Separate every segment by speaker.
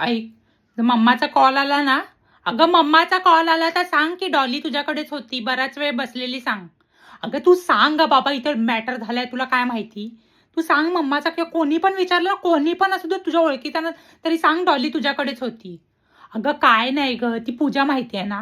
Speaker 1: ऐक, मम्माचा कॉल आला ना, अगं मम्माचा कॉल आला तर सांग की डॉली तुझ्याकडेच होती, बराच वेळ बसलेली सांग. अगं तू सांग ग बाबा, इथे मॅटर झालाय तुला काय माहिती. तू सांग मम्माचा, किंवा कोणी पण विचारलं, कोणी पण असू दे तुझ्या ओळखीचा ना, तरी सांग डॉली तुझ्याकडेच होती. अगं काय नाही ग, ती पूजा माहिती आहे ना.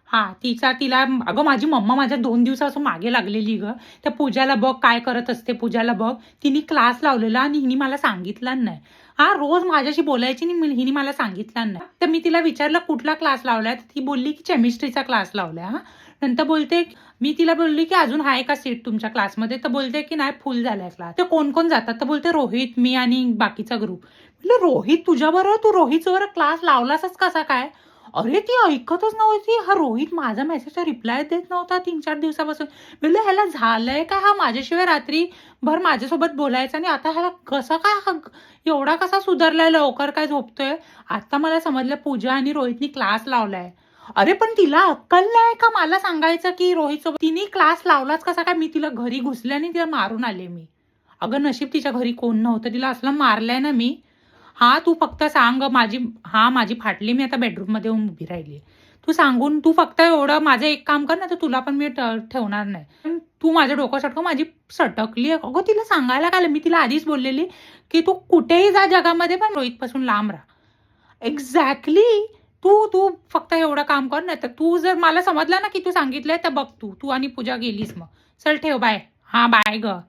Speaker 1: हा, तिला अगं माझी मम्मा माझ्या 2 दिवसापासून मागे लागलेली ग. त्या पूजाला बघ काय करत असते, पूजाला बघ. तिने क्लास लावलेला आणि हिने मला सांगितलं नाही. हा, रोज माझ्याशी बोलायची आणि हिने मला सांगितलं नाही. तर मी तिला विचारलं कुठला क्लास लावलाय, ती बोलली की केमिस्ट्रीचा क्लास लावलाय. हा, नंतर बोलते, मी तिला बोलली की अजून आहे का सीट तुमच्या क्लासमध्ये, तर बोलते की नाही फुल झालाय क्लास. तर कोण कोण जातात, तर बोलते रोहित, मी आणि बाकीचा ग्रुप. म्हटलं रोहित तुझ्याबरोबर, तू रोहित बरोबर क्लास लावलासच कसा काय. अरे ती ऐकतच नव्हती. हा रोहित माझा मेसेजचा रिप्लाय देत नव्हता 3-4 दिवसापासून. म्हणलं ह्याला झालंय काय, हा माझ्याशिवाय रात्री भर माझ्यासोबत बोलायचा आणि आता ह्याला कसं काय, हा एवढा कसा सुधारलाय, लवकर काय झोपतोय. आता मला समजलं पूजा आणि रोहितनी क्लास लावलाय. अरे पण तिला अक्कल नाही का मला सांगायचं की रोहित सोबत तिने क्लास लावलाच कसा काय. मी तिला घरी घुसले आणि तिला मारून आले मी. अगं नशीब तिच्या घरी कोण नव्हतं, तिला असलं मारलंय ना मी. हा, तू फक्त सांग माझी फाटली, मी आता बेडरूम मध्ये येऊन उभी राहिली. तू फक्त एवढं माझं एक काम कर ना, तर तुला पण मी ठेवणार नाही. पण तू माझ्या डोकं सटकव, माझी सटकली. अगं तिला सांगायला काय, मी तिला आधीच बोललेली की तू कुठेही जा जगामध्ये पण रोहित पासून लांब राहा. एक्झॅक्टली. तू तू फक्त एवढं काम कर ना, तर तू जर मला समजलं ना की तू सांगितलंय, तर बघ तू आणि पूजा गेलीस मग. चल ठेव, बाय. हा बाय ग.